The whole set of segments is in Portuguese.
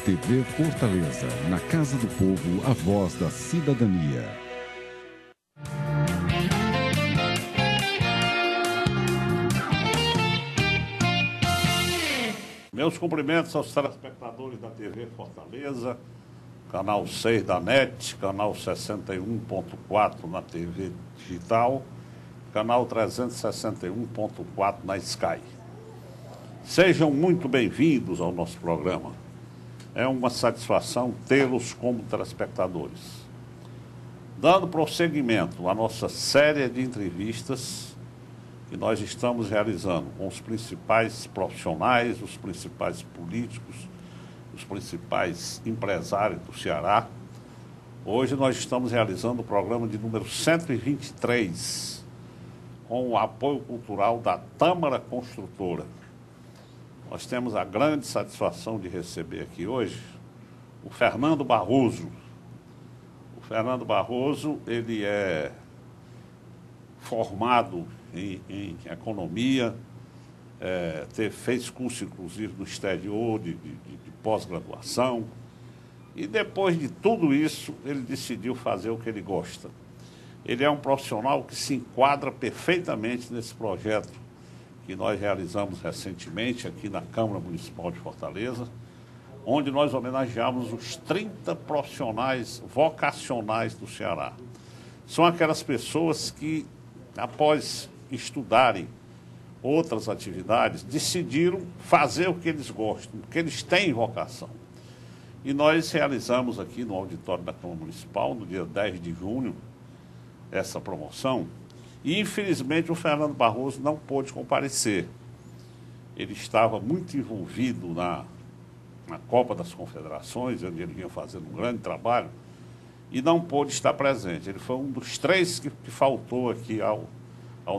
TV Fortaleza, na Casa do Povo, a voz da cidadania. Meus cumprimentos aos telespectadores da TV Fortaleza, canal 6 da NET, canal 61.4 na TV digital, canal 361.4 na Sky. Sejam muito bem-vindos ao nosso programa. É uma satisfação tê-los como telespectadores. Dando prosseguimento à nossa série de entrevistas que nós estamos realizando com os principais profissionais, os principais políticos, os principais empresários do Ceará. Hoje nós estamos realizando o programa de número 123, com o apoio cultural da Tâmara Construtora. Nós temos a grande satisfação de receber aqui hoje o Fernando Barroso. O Fernando Barroso, ele é formado em economia, fez curso, inclusive, no exterior de pós-graduação. E depois de tudo isso, ele decidiu fazer o que ele gosta. Ele é um profissional que se enquadra perfeitamente nesse projeto que nós realizamos recentemente aqui na Câmara Municipal de Fortaleza, onde nós homenageamos os 30 profissionais vocacionais do Ceará. São aquelas pessoas que, após estudarem outras atividades, decidiram fazer o que eles gostam, porque eles têm vocação. E nós realizamos aqui no auditório da Câmara Municipal, no dia 10 de junho, essa promoção. E, infelizmente, o Fernando Barroso não pôde comparecer. Ele estava muito envolvido na Copa das Confederações, onde ele vinha fazendo um grande trabalho, e não pôde estar presente. Ele foi um dos 3 que faltou aqui ao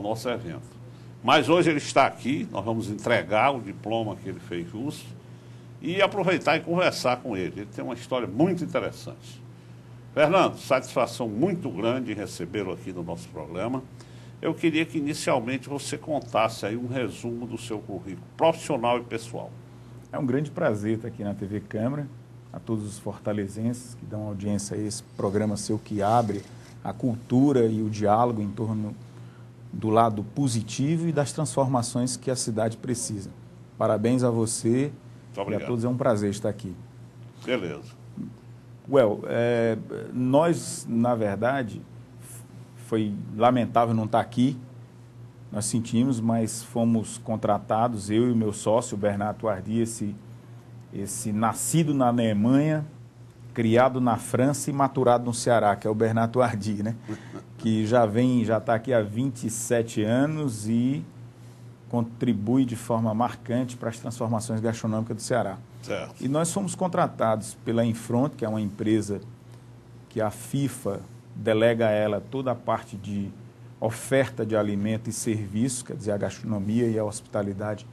nosso evento. Mas hoje ele está aqui, nós vamos entregar o diploma que ele fez jus e aproveitar e conversar com ele. Ele tem uma história muito interessante. Fernando, satisfação muito grande em recebê-lo aqui no nosso programa. Eu queria que inicialmente você contasse aí um resumo do seu currículo profissional e pessoal. É um grande prazer estar aqui na TV Câmara, a todos os fortalezenses que dão audiência a esse programa seu que abre a cultura e o diálogo em torno do lado positivo e das transformações que a cidade precisa. Parabéns a você e a todos, é um prazer estar aqui. Beleza. Nós, na verdade, foi lamentável não estar aqui, nós sentimos, mas fomos contratados, eu e o meu sócio, o Bernardo Ardi, esse nascido na Alemanha, criado na França e maturado no Ceará, que é o Bernardo Ardi, né? Que já está aqui há 27 anos e contribui de forma marcante para as transformações gastronômicas do Ceará. Certo. E nós fomos contratados pela Infront, que é uma empresa que a FIFA delega a ela toda a parte de oferta de alimento e serviços, quer dizer, a gastronomia e a hospitalidade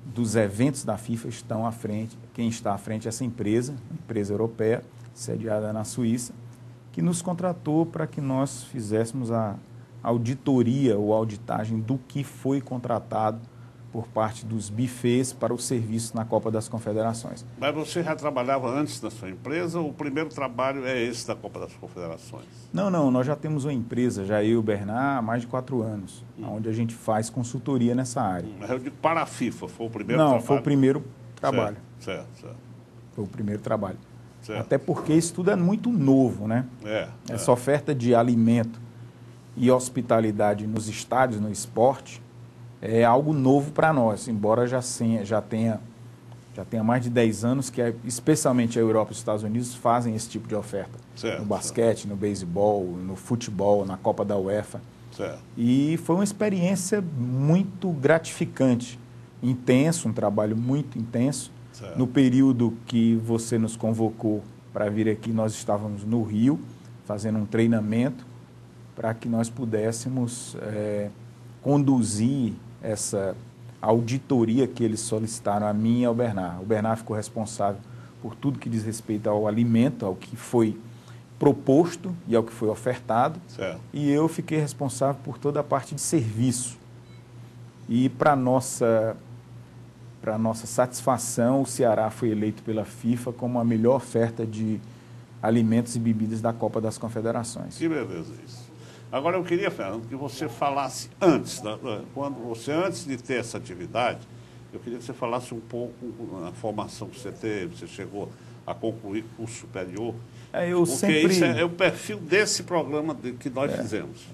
dos eventos da FIFA estão à frente. Quem está à frente é essa empresa, uma empresa europeia, sediada na Suíça, que nos contratou para que nós fizéssemos a auditoria ou auditagem do que foi contratado por parte dos bufês para o serviço na Copa das Confederações. Mas você já trabalhava antes da sua empresa ou o primeiro trabalho é esse da Copa das Confederações? Não, nós já temos uma empresa, já eu e o Bernard, há mais de 4 anos, onde a gente faz consultoria nessa área. Mas eu digo para a FIFA, foi o primeiro trabalho? Não, foi o primeiro trabalho. Certo. Foi o primeiro trabalho. Certo. Até porque isso tudo é muito novo, né? Essa oferta de alimento e hospitalidade nos estádios, no esporte, é algo novo para nós, embora já tenha mais de 10 anos que, especialmente a Europa e os Estados Unidos, fazem esse tipo de oferta. Certo, no basquete, no beisebol, no futebol, na Copa da UEFA. Certo. E foi uma experiência muito gratificante, intenso, um trabalho muito intenso. Certo. No período que você nos convocou para vir aqui, nós estávamos no Rio, fazendo um treinamento para que nós pudéssemos conduzir essa auditoria que eles solicitaram a mim e ao Bernard. O Bernard ficou responsável por tudo que diz respeito ao alimento, ao que foi proposto e ao que foi ofertado. Certo. E eu fiquei responsável por toda a parte de serviço. E para para nossa satisfação, o Ceará foi eleito pela FIFA como a melhor oferta de alimentos e bebidas da Copa das Confederações. Que beleza isso. Agora eu queria, Fernando, que você falasse antes, antes de ter essa atividade, eu queria que você falasse um pouco da formação que você teve, você chegou a concluir curso superior. Porque isso é o perfil desse programa que nós fizemos.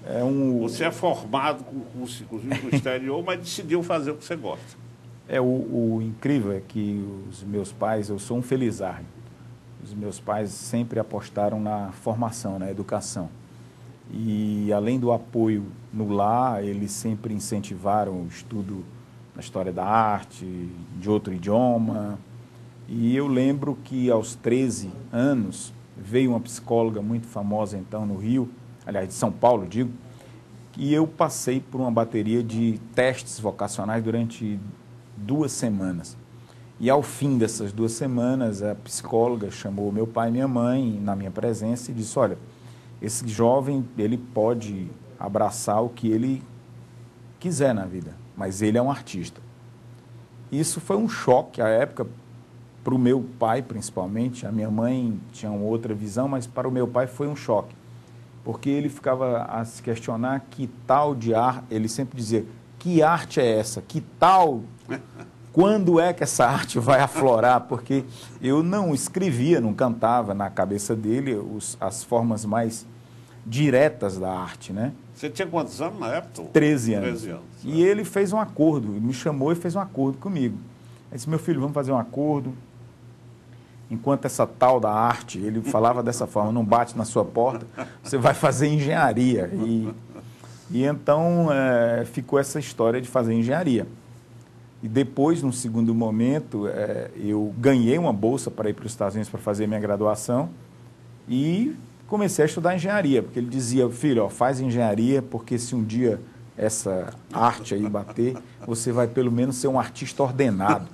Você é formado com curso, inclusive, no exterior, mas decidiu fazer o que você gosta. O incrível é que os meus pais, eu sou um felizardo, os meus pais sempre apostaram na formação, na educação. E, além do apoio no lar, eles sempre incentivaram o estudo na história da arte, de outro idioma. E eu lembro que, aos 13 anos, veio uma psicóloga muito famosa, então, no Rio, aliás, de São Paulo, digo, e eu passei por uma bateria de testes vocacionais durante 2 semanas. E, ao fim dessas 2 semanas, a psicóloga chamou meu pai e minha mãe na minha presença e disse: olha, esse jovem, ele pode abraçar o que ele quiser na vida, mas ele é um artista. Isso foi um choque à época, para o meu pai principalmente. A minha mãe tinha uma outra visão, mas para o meu pai foi um choque, porque ele ficava a se questionar que tal de arte, ele sempre dizia: que arte é essa? Que tal? Quando é que essa arte vai aflorar? Porque eu não escrevia, não cantava na cabeça dele as formas mais diretas da arte, né? Você tinha quantos anos na época? 13 anos. 13 anos. E ele fez um acordo, me chamou e fez um acordo comigo. Ele disse: meu filho, vamos fazer um acordo. Enquanto essa tal da arte, ele falava dessa forma, não bate na sua porta, você vai fazer engenharia. E então ficou essa história de fazer engenharia. E depois, num segundo momento, eu ganhei uma bolsa para ir para os Estados Unidos para fazer minha graduação e comecei a estudar engenharia, porque ele dizia: filho, faz engenharia, porque se um dia essa arte aí bater, você vai pelo menos ser um artista ordenado.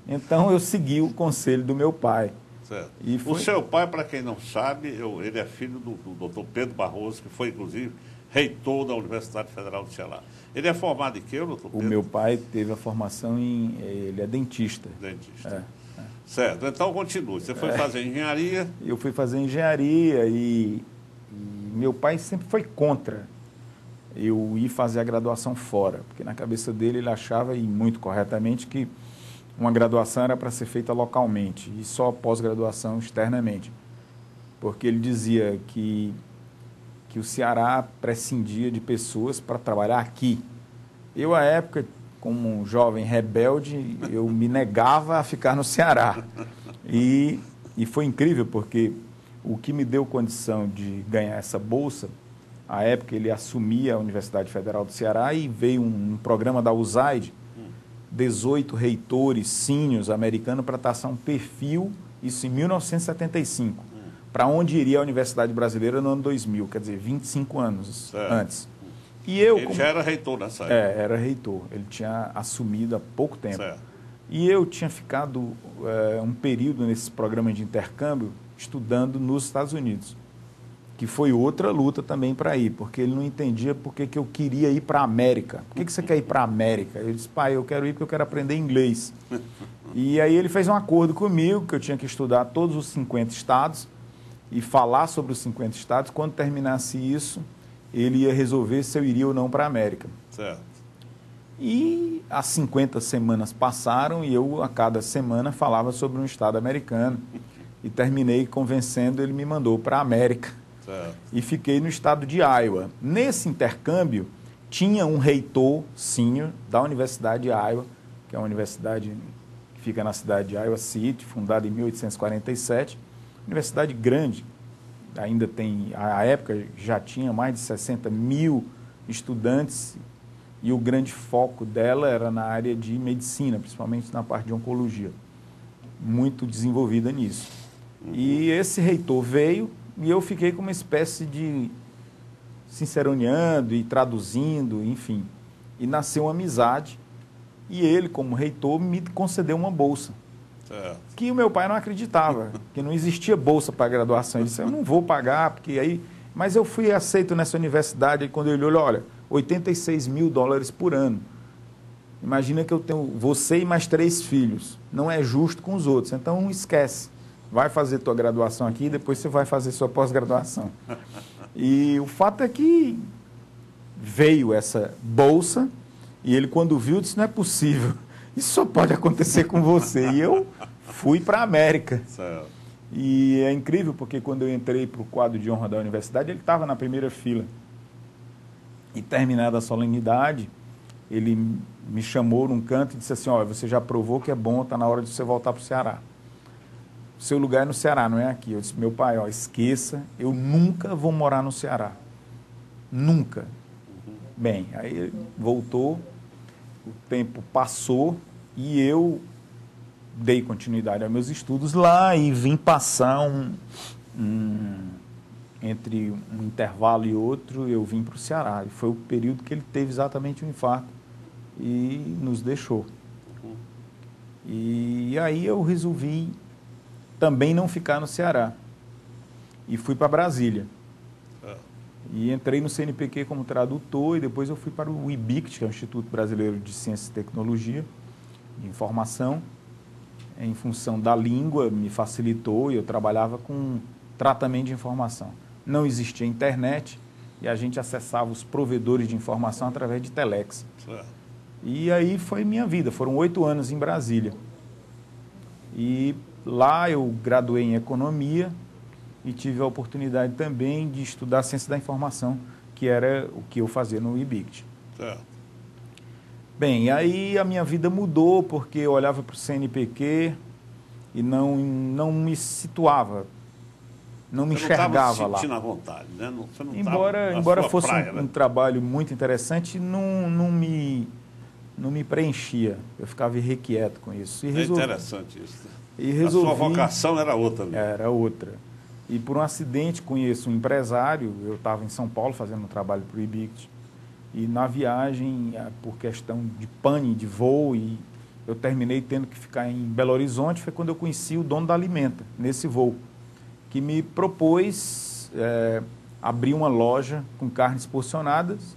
Então eu segui o conselho do meu pai. Certo. O seu pai, para quem não sabe, ele é filho do Dr. Pedro Barroso, que foi, inclusive, reitor da Universidade Federal do Ceará. Ele é formado em quê, doutor Pedro? O meu pai teve a formação ele é dentista. Dentista. Certo, então continue. Você foi fazer engenharia? Eu fui fazer engenharia e meu pai sempre foi contra eu ir fazer a graduação fora, porque na cabeça dele ele achava, e muito corretamente, que uma graduação era para ser feita localmente e só pós-graduação externamente, porque ele dizia que o Ceará prescindia de pessoas para trabalhar aqui. Eu, à época, como um jovem rebelde, eu me negava a ficar no Ceará. E foi incrível, porque o que me deu condição de ganhar essa bolsa, à época ele assumia a Universidade Federal do Ceará e veio um programa da USAID, 18 reitores sêniores americanos para traçar um perfil, isso em 1975, para onde iria a Universidade Brasileira no ano 2000, quer dizer, 25 anos antes. E ele já era reitor nessa época? Era reitor. Ele tinha assumido há pouco tempo. Certo. E eu tinha ficado um período nesse programa de intercâmbio estudando nos Estados Unidos, que foi outra luta também para ir, porque ele não entendia por que eu queria ir para a América. Por que você quer ir para a América? Eu disse: pai, eu quero ir porque eu quero aprender inglês. E aí ele fez um acordo comigo que eu tinha que estudar todos os 50 estados e falar sobre os 50 estados. Quando terminasse isso, ele ia resolver se eu iria ou não para a América. Certo. E as 50 semanas passaram e eu, a cada semana, falava sobre um estado americano. E terminei convencendo, ele me mandou para a América. Certo. E fiquei no estado de Iowa. Nesse intercâmbio, tinha um reitor sênior da Universidade de Iowa, que é uma universidade que fica na cidade de Iowa City, fundada em 1847. Universidade grande, ainda tem, à época já tinha mais de 60 mil estudantes, e o grande foco dela era na área de medicina, principalmente na parte de oncologia, muito desenvolvida nisso. E esse reitor veio e eu fiquei com uma espécie de sinceroneando e traduzindo, enfim, e nasceu uma amizade, e ele, como reitor, me concedeu uma bolsa. Certo. Que o meu pai não acreditava, que não existia bolsa para graduação. Ele disse: eu não vou pagar, porque aí... Mas eu fui aceito nessa universidade, e quando ele olhou, olha, $86 mil por ano. Imagina que eu tenho você e mais 3 filhos. Não é justo com os outros. Então, esquece. Vai fazer tua graduação aqui e depois você vai fazer sua pós-graduação. E o fato é que veio essa bolsa e ele, quando viu, disse, não é possível. Isso só pode acontecer com você. E eu fui para a América. Certo. E é incrível, porque quando eu entrei para o quadro de honra da universidade, ele estava na primeira fila. E terminada a solenidade, ele me chamou num canto e disse assim, olha, você já provou que é bom, está na hora de você voltar para o Ceará. O seu lugar é no Ceará, não é aqui. Eu disse, meu pai, ó, esqueça, eu nunca vou morar no Ceará. Nunca. Bem, aí ele voltou, o tempo passou e eu dei continuidade aos meus estudos lá e vim passar entre um intervalo e outro, eu vim para o Ceará. E foi o período que ele teve exatamente um infarto e nos deixou. E aí eu resolvi também não ficar no Ceará. E fui para Brasília. E entrei no CNPq como tradutor e depois eu fui para o IBICT, que é o Instituto Brasileiro de Ciência e Tecnologia, de Informação. Em função da língua, me facilitou e eu trabalhava com tratamento de informação. Não existia internet e a gente acessava os provedores de informação através de telex. E aí foi minha vida, foram 8 anos em Brasília. E lá eu graduei em Economia e tive a oportunidade também de estudar Ciência da Informação, que era o que eu fazia no IBICT. Bem, aí a minha vida mudou porque eu olhava para o CNPq e não me situava, não me enxergava lá. Você não estava sentindo à vontade, né? Você não embora fosse praia, um trabalho muito interessante, não me preenchia. Eu ficava irrequieto com isso. É interessante isso. E resolvi, a sua vocação era outra. Né? Era outra. E por um acidente conheço um empresário, eu estava em São Paulo fazendo um trabalho para o IBICT, e na viagem, por questão de pane de voo, e eu terminei tendo que ficar em Belo Horizonte, foi quando eu conheci o dono da Alimenta, nesse voo, que me propôs abrir uma loja com carnes porcionadas,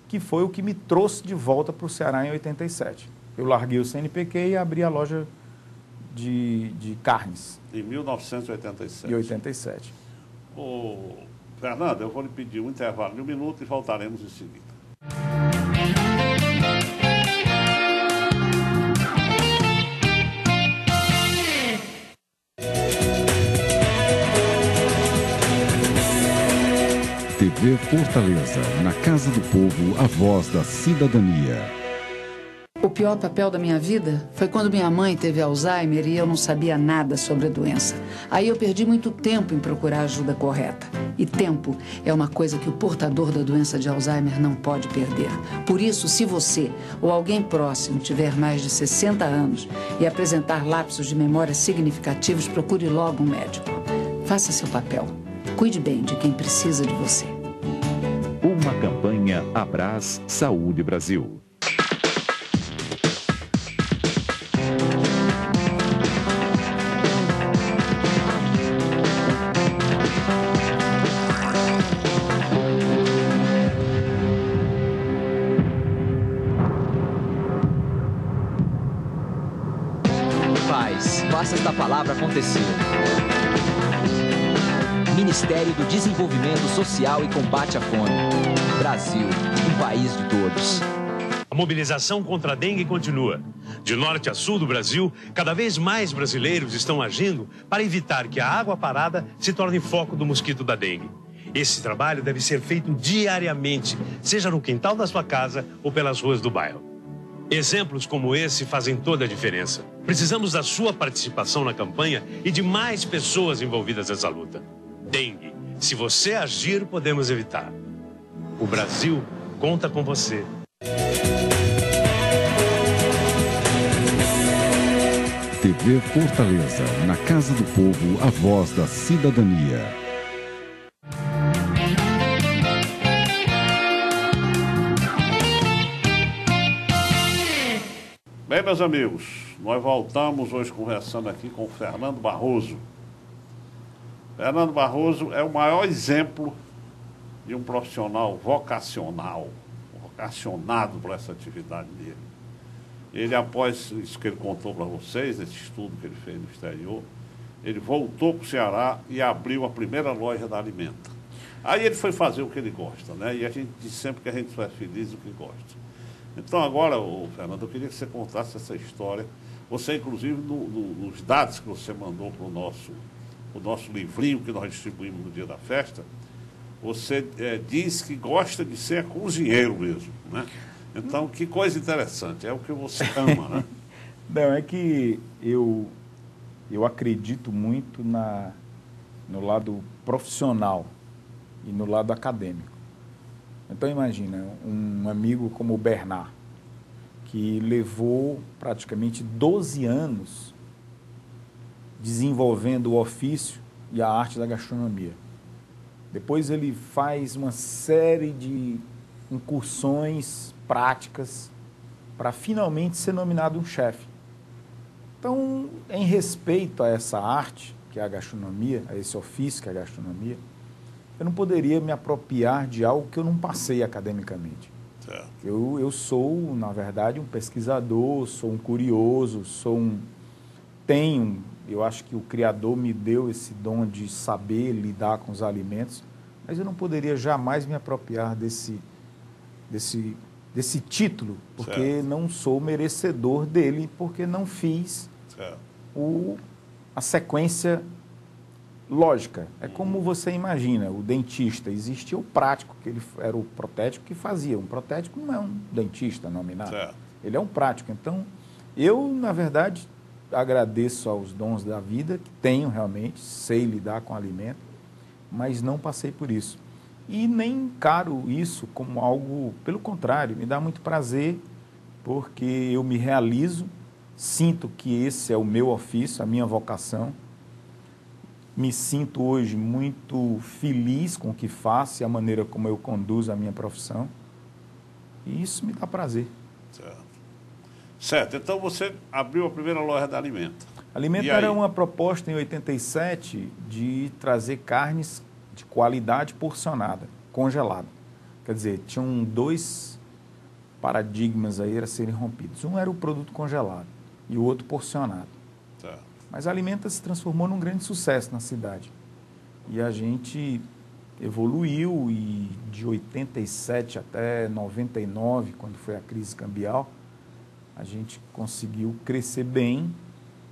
que foi o que me trouxe de volta para o Ceará em 87. Eu larguei o CNPq e abri a loja de carnes. Em 1987. Em 87. Ô, Fernando, eu vou lhe pedir um intervalo de 1 minuto e voltaremos em seguida. TV Fortaleza, na Casa do Povo, a voz da cidadania. O pior papel da minha vida foi quando minha mãe teve Alzheimer e eu não sabia nada sobre a doença. Aí eu perdi muito tempo em procurar a ajuda correta. E tempo é uma coisa que o portador da doença de Alzheimer não pode perder. Por isso, se você ou alguém próximo tiver mais de 60 anos e apresentar lapsos de memória significativos, procure logo um médico. Faça seu papel. Cuide bem de quem precisa de você. Uma campanha Abraz Saúde Brasil. Faça esta palavra acontecer. Ministério do Desenvolvimento Social e Combate à Fome. Brasil, um país de todos. A mobilização contra a dengue continua. De norte a sul do Brasil, cada vez mais brasileiros estão agindo para evitar que a água parada se torne foco do mosquito da dengue. Esse trabalho deve ser feito diariamente, seja no quintal da sua casa ou pelas ruas do bairro. Exemplos como esse fazem toda a diferença. Precisamos da sua participação na campanha e de mais pessoas envolvidas nessa luta. Dengue. Se você agir, podemos evitar. O Brasil conta com você. TV Fortaleza, na Casa do Povo, a voz da cidadania. Bem, meus amigos, nós voltamos hoje conversando aqui com o Fernando Barroso. Fernando Barroso é o maior exemplo de um profissional vocacionado por essa atividade dele. Ele, após isso que ele contou para vocês, esse estudo que ele fez no exterior, ele voltou para o Ceará e abriu a primeira loja da Alimenta. Aí ele foi fazer o que ele gosta, né? E a gente diz sempre que a gente só é feliz do que gosta. Então agora, Fernando, eu queria que você contasse essa história. Você, inclusive, nos dados que você mandou para o nosso livrinho que nós distribuímos no dia da festa, você diz que gosta de ser cozinheiro mesmo, né? Então, que coisa interessante, é o que você ama, né? Não, é que eu acredito muito no lado profissional e no lado acadêmico. Então, imagina, um amigo como o Bernard, que levou praticamente 12 anos desenvolvendo o ofício e a arte da gastronomia. Depois ele faz uma série de incursões práticas para finalmente ser nomeado um chefe. Então, em respeito a essa arte, que é a gastronomia, a esse ofício que é a gastronomia, eu não poderia me apropriar de algo que eu não passei academicamente. Certo. Eu sou, na verdade, um pesquisador, sou um curioso, eu acho que o Criador me deu esse dom de saber lidar com os alimentos, mas eu não poderia jamais me apropriar desse título, porque certo. não sou merecedor dele, porque não fiz a sequência lógica. É como você imagina, o dentista, existia o prático, que ele era o protético que fazia. Um protético não é um dentista nominado, certo. Ele é um prático. Então, eu, na verdade, agradeço aos dons da vida, que tenho realmente, sei lidar com alimento, mas não passei por isso. E nem encaro isso como algo, pelo contrário, me dá muito prazer, porque eu me realizo, sinto que esse é o meu ofício, a minha vocação. Me sinto hoje muito feliz com o que faço e a maneira como eu conduzo a minha profissão. E isso me dá prazer. Certo. Então você abriu a primeira loja da Alimenta. Alimenta era uma proposta em 87 de trazer carnes de qualidade porcionada, congelada. Quer dizer, tinham dois paradigmas aí a serem rompidos. Um era o produto congelado e o outro porcionado. Certo. Mas a Alimenta se transformou num grande sucesso na cidade. E a gente evoluiu e de 87 até 99, quando foi a crise cambial, a gente conseguiu crescer bem.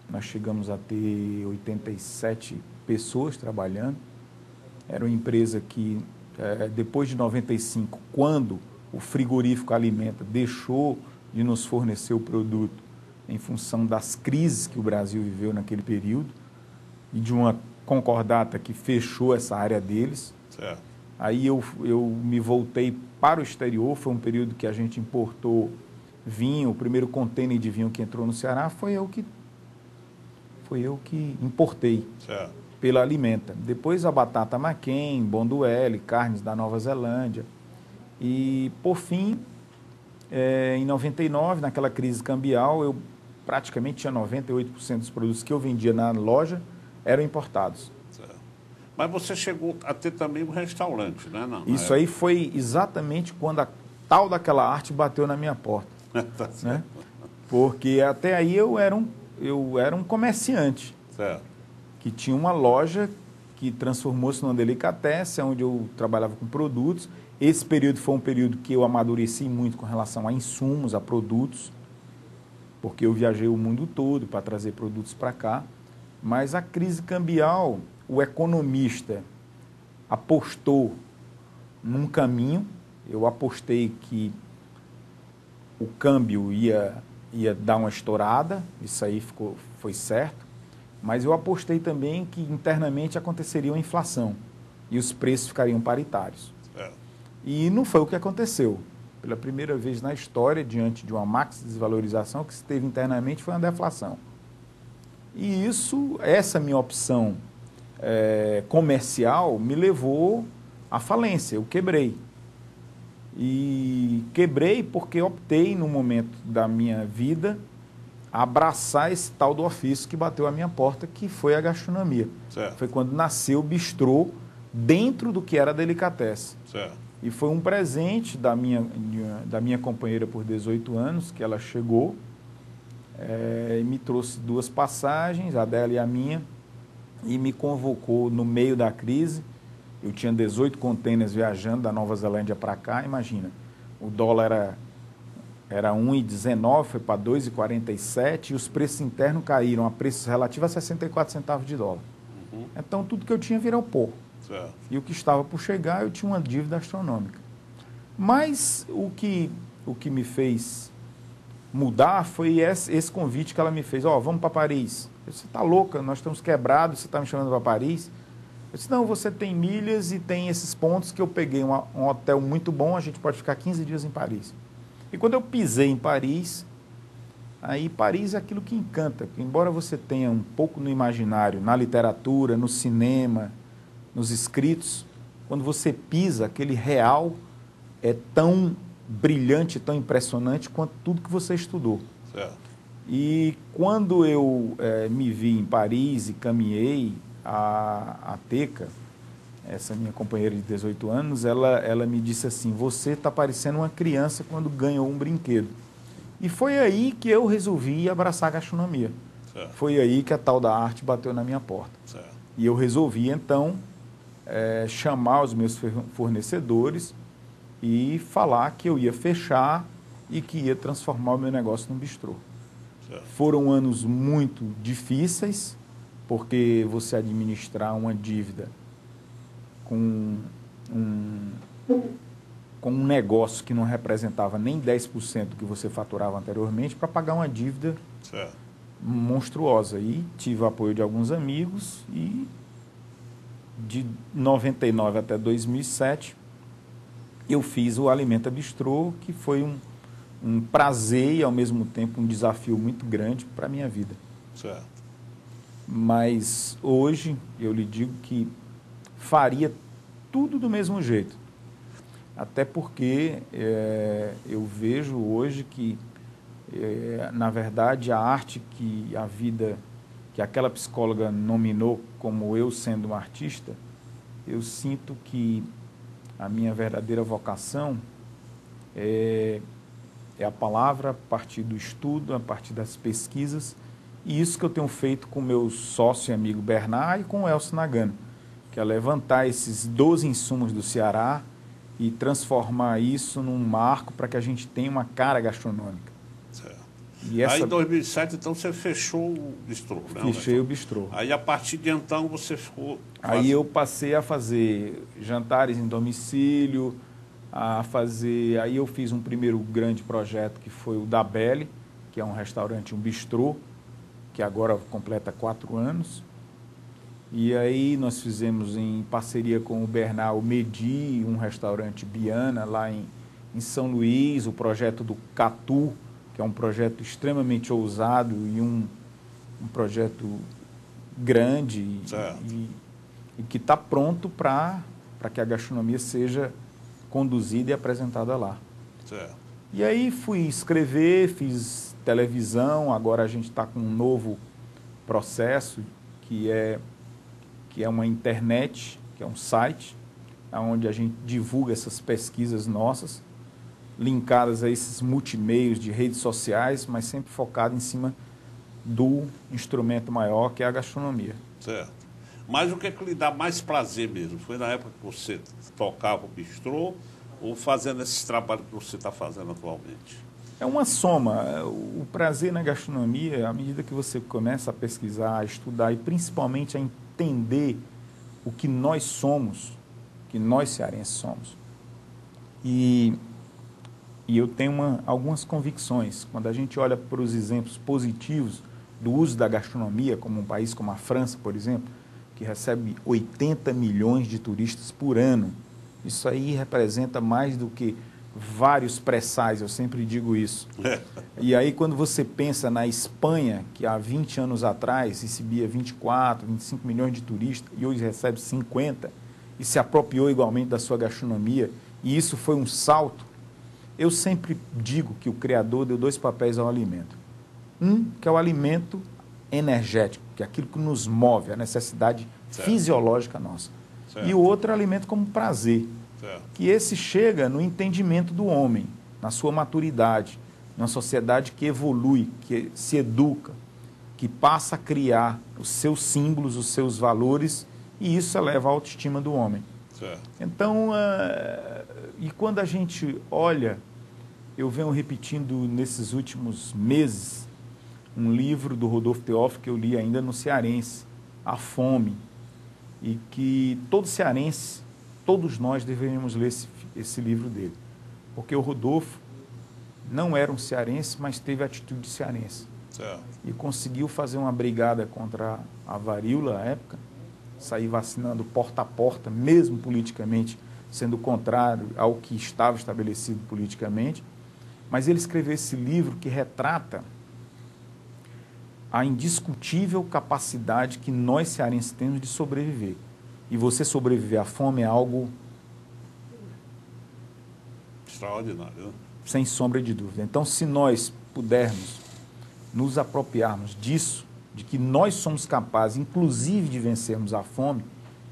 Nós chegamos a ter 87 pessoas trabalhando. Era uma empresa que, depois de 95, quando o frigorífico Alimenta deixou de nos fornecer o produto em função das crises que o Brasil viveu naquele período e de uma concordata que fechou essa área deles. Certo. Aí eu me voltei para o exterior, foi um período que a gente importou vinho, o primeiro contêiner de vinho que entrou no Ceará foi eu que importei. Certo. Pela Alimenta. Depois a batata Maquem, Bonduelle, carnes da Nova Zelândia. E, por fim, em 99, naquela crise cambial, eu praticamente tinha 98% dos produtos que eu vendia na loja eram importados. Certo. Mas você chegou a ter também um restaurante, né? Isso aí foi exatamente quando a tal daquela arte bateu na minha porta. Tá certo. Né? Porque até aí eu era um comerciante. Certo. Que tinha uma loja que transformou-se numa delicatessen, onde eu trabalhava com produtos. Esse período foi um período que eu amadureci muito com relação a insumos, a produtos, porque eu viajei o mundo todo para trazer produtos para cá. Mas a crise cambial, o economista apostou num caminho. Eu apostei que o câmbio ia dar uma estourada, isso aí foi certo. Mas eu apostei também que internamente aconteceria uma inflação e os preços ficariam paritários. E não foi o que aconteceu. Pela primeira vez na história, diante de uma max desvalorização, o que se teve internamente foi uma deflação. E essa minha opção comercial me levou à falência, eu quebrei. E quebrei porque optei, no momento da minha vida, a abraçar esse tal do ofício que bateu à minha porta, que foi a gastronomia. Certo. Foi quando nasceu o bistrô dentro do que era a delicatessen. Certo. E foi um presente da minha companheira por 18 anos, que ela chegou me trouxe 2 passagens, a dela e a minha, e me convocou no meio da crise. Eu tinha 18 contêineres viajando da Nova Zelândia para cá, imagina, o dólar era 1,19, foi para 2,47 e os preços internos caíram a preços relativos a 64 centavos de dólar. Então, tudo que eu tinha virou pó. Certo. E o que estava por chegar, eu tinha uma dívida astronômica. Mas o que me fez mudar foi esse convite que ela me fez. Vamos para Paris. Eu disse, você está louca, nós estamos quebrados, você está me chamando para Paris? Eu disse, não, você tem milhas e tem esses pontos que eu peguei um hotel muito bom, a gente pode ficar 15 dias em Paris. E quando eu pisei em Paris, aí Paris é aquilo que encanta, porque embora você tenha um pouco no imaginário, na literatura, no cinema, nos escritos, quando você pisa, aquele real é tão brilhante, tão impressionante quanto tudo que você estudou. Certo. E quando eu me vi em Paris e caminhei, a Teca, essa minha companheira de 18 anos, ela me disse assim, você está parecendo uma criança quando ganhou um brinquedo. E foi aí que eu resolvi abraçar a gastronomia. Certo. Foi aí que a tal da arte bateu na minha porta. Certo. E eu resolvi, então, chamar os meus fornecedores e falar que eu ia fechar e que ia transformar o meu negócio num bistrô. Certo. Foram anos muito difíceis, porque você administrar uma dívida com um negócio que não representava nem 10% do que você faturava anteriormente para pagar uma dívida certo. monstruosa. E tive o apoio de alguns amigos e de 99 até 2007 eu fiz o Alimenta Bistrô, que foi um prazer e ao mesmo tempo um desafio muito grande para a minha vida. Certo. Mas hoje eu lhe digo que faria tudo do mesmo jeito. Até porque eu vejo hoje que, na verdade, a arte que a vida, que aquela psicóloga nominou como eu sendo um artista, eu sinto que a minha verdadeira vocação é a palavra a partir do estudo, a partir das pesquisas, e isso que eu tenho feito com meu sócio e amigo Bernard e com o Elcio Nagano, que é levantar esses 12 insumos do Ceará e transformar isso num marco para que a gente tenha uma cara gastronômica. Certo. E essa... Aí em 2007, então, você fechou o bistrô, né? Fechei o bistrô. Aí, a partir de então, você ficou... Aí eu passei a fazer jantares em domicílio, aí eu fiz um primeiro grande projeto que foi o da Belle, que é um restaurante, um bistrô, que agora completa 4 anos. E aí nós fizemos em parceria com o Bernard o Medi, um restaurante Biana, lá em São Luís, o projeto do Catu, que é um projeto extremamente ousado e um projeto grande e que está pronto para que a gastronomia seja conduzida e apresentada lá. Certo. E aí fui escrever, fiz televisão, agora a gente está com um novo processo que é uma internet, que é um site, onde a gente divulga essas pesquisas nossas, linkadas a esses multimeios de redes sociais, mas sempre focado em cima do instrumento maior, que é a gastronomia. Certo. Mas o que é que lhe dá mais prazer mesmo? Foi na época que você tocava o bistrô ou fazendo esse trabalho que você está fazendo atualmente? É uma soma. O prazer na gastronomia, à medida que você começa a pesquisar, a estudar e principalmente a entender o que nós somos, que nós cearenses somos. E eu tenho algumas convicções. Quando a gente olha para os exemplos positivos do uso da gastronomia, como um país como a França, por exemplo, que recebe 80 milhões de turistas por ano, isso aí representa mais do que vários pré-sais, eu sempre digo isso. E aí quando você pensa na Espanha, que há 20 anos atrás recebia 24, 25 milhões de turistas e hoje recebe 50 e se apropriou igualmente da sua gastronomia, e isso foi um salto, eu sempre digo que o Criador deu 2 papéis ao alimento. Um, que é o alimento energético, que é aquilo que nos move, a necessidade fisiológica nossa. Certo. E o outro é o alimento como prazer. Certo. Que esse chega no entendimento do homem, na sua maturidade, uma sociedade que evolui, que se educa, que passa a criar os seus símbolos, os seus valores, e isso eleva a autoestima do homem. Certo. Então, e quando a gente olha, eu venho repetindo nesses últimos meses um livro do Rodolfo Teófilo que eu li ainda no Cearense, A Fome, e que todo cearense, todos nós deveríamos ler esse livro dele, porque o Rodolfo não era um cearense, mas teve atitude de cearense. Certo. E conseguiu fazer uma brigada contra a varíola à época, sair vacinando porta a porta, mesmo politicamente, sendo contrário ao que estava estabelecido politicamente. Mas ele escreveu esse livro que retrata a indiscutível capacidade que nós cearenses temos de sobreviver. E você sobreviver à fome é algo extraordinário, né? Sem sombra de dúvida. Então, se nós pudermos nos apropriarmos disso, de que nós somos capazes, inclusive, de vencermos a fome,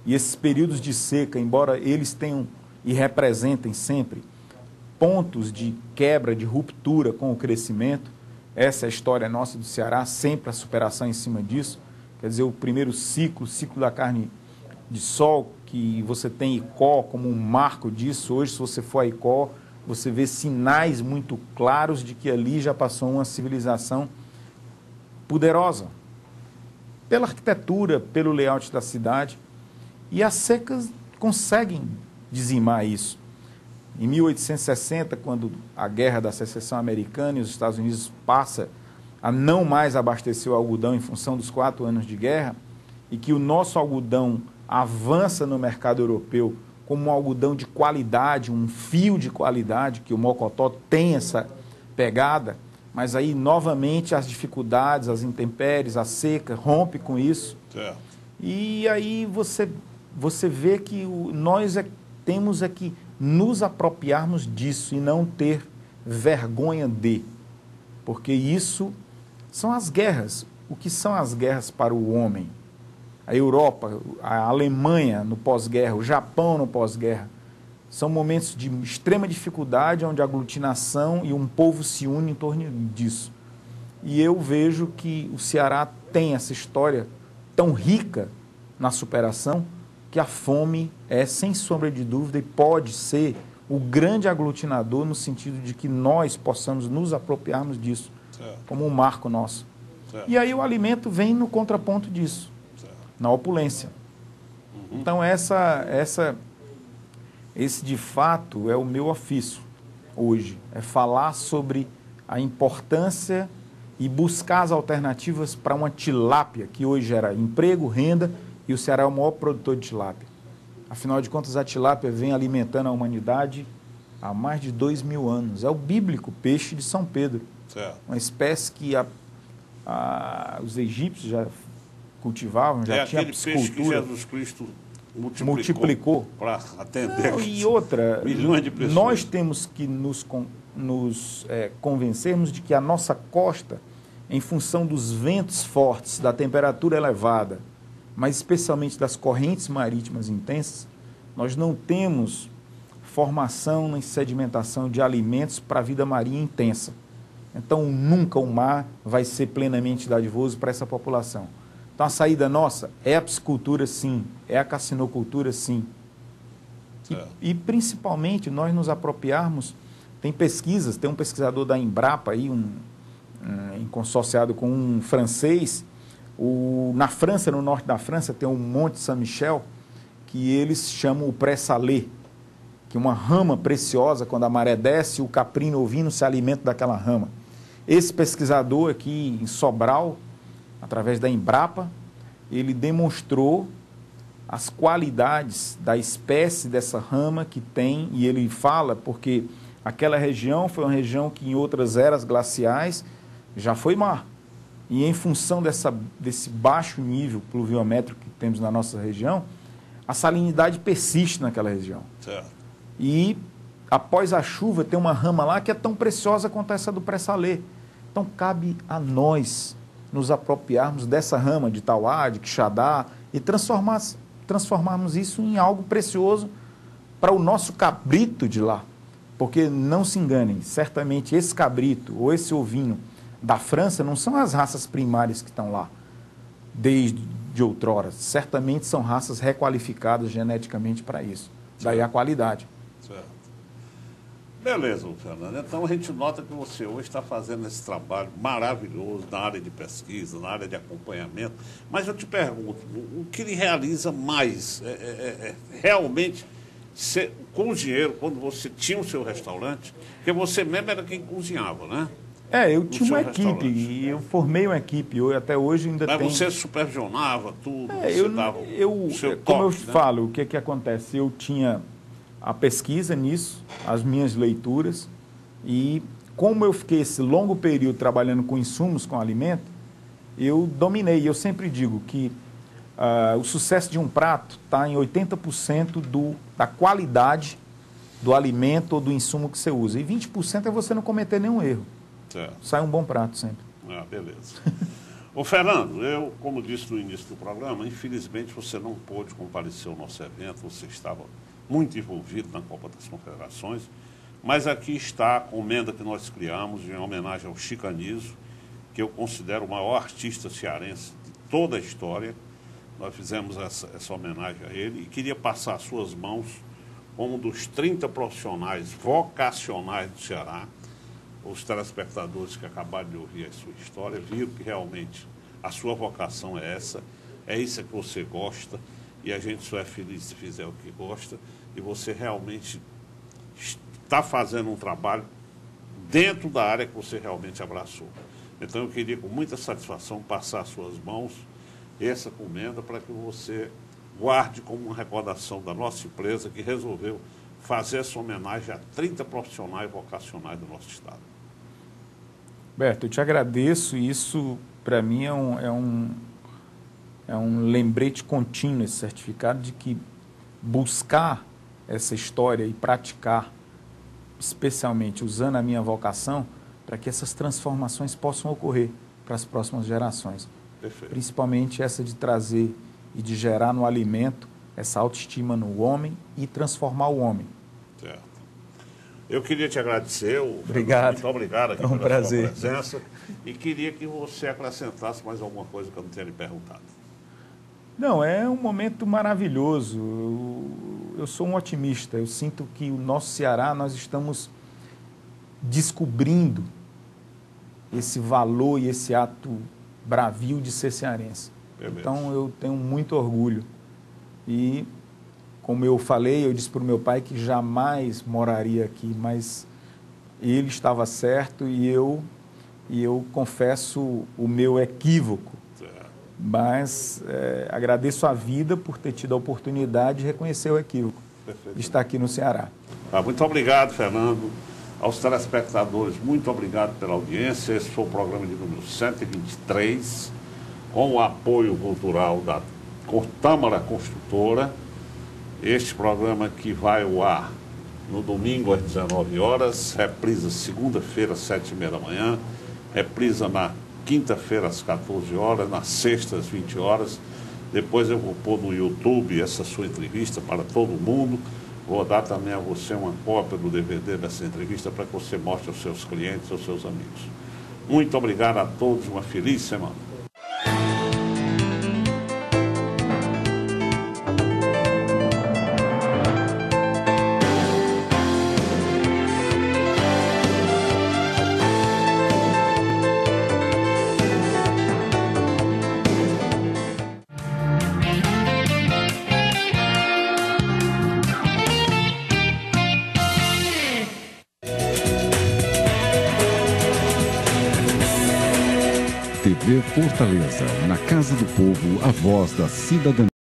e esses períodos de seca, embora eles tenham e representem sempre pontos de quebra, de ruptura com o crescimento, essa é a história nossa do Ceará, sempre a superação em cima disso. Quer dizer, o primeiro ciclo, o ciclo da carne de sol, que você tem Icó como um marco disso. Hoje, se você for a Icó, você vê sinais muito claros de que ali já passou uma civilização poderosa, pela arquitetura, pelo layout da cidade. E as secas conseguem dizimar isso. Em 1860, quando a Guerra da Secessão Americana e os Estados Unidos passa a não mais abastecer o algodão em função dos 4 anos de guerra, e que o nosso algodão avança no mercado europeu como um algodão de qualidade, um fio de qualidade, que o Mocotó tem essa pegada, mas aí novamente as dificuldades, as intempéries, a seca, rompe com isso. Certo. E aí você vê que nós temos que nos apropriarmos disso e não ter vergonha de, porque isso são as guerras. O que são as guerras para o homem? A Europa, a Alemanha no pós-guerra, o Japão no pós-guerra, são momentos de extrema dificuldade, onde a aglutinação e um povo se une em torno disso. E eu vejo que o Ceará tem essa história tão rica na superação, que a fome é, sem sombra de dúvida, e pode ser o grande aglutinador no sentido de que nós possamos nos apropriarmos disso, certo, como um marco nosso. Certo. E aí o alimento vem no contraponto disso, certo, na opulência. Uhum. Então esse de fato é o meu ofício hoje, é falar sobre a importância e buscar as alternativas para uma tilápia, que hoje gera emprego, renda, e o Ceará é o maior produtor de tilápia. Afinal de contas, a tilápia vem alimentando a humanidade há mais de 2000 anos. É o bíblico peixe de São Pedro. Certo. Uma espécie que os egípcios já cultivavam, já tinha piscicultura. Peixe que Jesus Cristo multiplicou para atender. Não, e outra, milhões de pessoas. Nós temos que nos convencermos de que a nossa costa, em função dos ventos fortes, da temperatura elevada, mas especialmente das correntes marítimas intensas, nós não temos formação nem sedimentação de alimentos para a vida marinha intensa. Então, nunca o mar vai ser plenamente dadivoso para essa população. Então, a saída nossa é a piscicultura, sim, é a cassinocultura, sim. E principalmente, nós nos apropriarmos, tem pesquisas, tem um pesquisador da Embrapa, aí, consorciado com um francês. Na França, no norte da França, tem um Monte Saint-Michel, que eles chamam o pré-salé, que é uma rama preciosa, quando a maré desce, o caprino ovino se alimenta daquela rama. Esse pesquisador aqui em Sobral, através da Embrapa, ele demonstrou as qualidades da espécie dessa rama que tem, e ele fala porque aquela região foi uma região que em outras eras glaciais já foi mar. E em função desse baixo nível pluviométrico que temos na nossa região, a salinidade persiste naquela região. Certo. E após a chuva tem uma rama lá que é tão preciosa quanto essa do pré-salé. Então cabe a nós nos apropriarmos dessa rama de Tauá, de Quixadá, e transformarmos isso em algo precioso para o nosso cabrito de lá. Porque não se enganem, certamente esse cabrito ou esse ovinho da França não são as raças primárias que estão lá desde outrora. Certamente são raças requalificadas geneticamente para isso. Daí a qualidade. Certo. Beleza, Fernando. Então a gente nota que você hoje está fazendo esse trabalho maravilhoso na área de pesquisa, na área de acompanhamento. Mas eu te pergunto, o que lhe realiza mais realmente com o dinheiro, quando você tinha o seu restaurante, porque você mesmo era quem cozinhava, né? Eu tinha uma equipe, e eu formei uma equipe, até hoje ainda tem. Mas você supervisionava tudo, você dava o seu toque, como eu né? falo, o que acontece? Eu tinha a pesquisa nisso, as minhas leituras, e como eu fiquei esse longo período trabalhando com insumos, com alimento, eu dominei. Eu sempre digo que o sucesso de um prato está em 80% da qualidade do alimento ou do insumo que você usa, e 20% é você não cometer nenhum erro. Certo. Sai um bom prato sempre. Beleza. Ô, Fernando, eu, como disse no início do programa, infelizmente você não pôde comparecer ao nosso evento, você estava muito envolvido na Copa das Confederações, mas aqui está a comenda que nós criamos em homenagem ao Chico Anísio, que eu considero o maior artista cearense de toda a história. Nós fizemos essa homenagem a ele e queria passar às suas mãos como um dos 30 profissionais vocacionais do Ceará. Os telespectadores que acabaram de ouvir a sua história viram que realmente a sua vocação é essa, é isso que você gosta, e a gente só é feliz se fizer o que gosta, e você realmente está fazendo um trabalho dentro da área que você realmente abraçou. Então eu queria com muita satisfação passar às suas mãos essa comenda para que você guarde como uma recordação da nossa empresa que resolveu fazer essa homenagem a 30 profissionais vocacionais do nosso estado. Berto, eu te agradeço, e isso para mim é um lembrete contínuo, esse certificado de que buscar essa história e praticar, especialmente usando a minha vocação, para que essas transformações possam ocorrer para as próximas gerações. Perfeito. Principalmente essa de trazer e de gerar no alimento essa autoestima no homem e transformar o homem. Certo. Eu queria te agradecer. Obrigado. Muito obrigado aqui pela sua presença. E queria que você acrescentasse mais alguma coisa que eu não tenha lhe perguntado. Não, é um momento maravilhoso. Eu sou um otimista. Eu sinto que o nosso Ceará, nós estamos descobrindo esse valor e esse ato bravio de ser cearense. Então, eu tenho muito orgulho. E, como eu falei, eu disse para o meu pai que jamais moraria aqui, mas ele estava certo e eu confesso o meu equívoco. Mas agradeço a vida por ter tido a oportunidade de reconhecer o equívoco. Perfeito. De estar aqui no Ceará. Muito obrigado, Fernando. Aos telespectadores, muito obrigado pela audiência. Esse foi o programa de número 123, com o apoio cultural da Tâmara Construtora. Este programa que vai ao ar no domingo às 19 horas, reprisa segunda-feira às 7h30 da manhã, reprisa na quinta-feira às 14 horas, na sexta às 20 horas. Depois eu vou pôr no YouTube essa sua entrevista para todo mundo. Vou dar também a você uma cópia do DVD dessa entrevista para que você mostre aos seus clientes, aos seus amigos. Muito obrigado a todos, uma feliz semana. TV Fortaleza, na Casa do Povo, a voz da cidadania.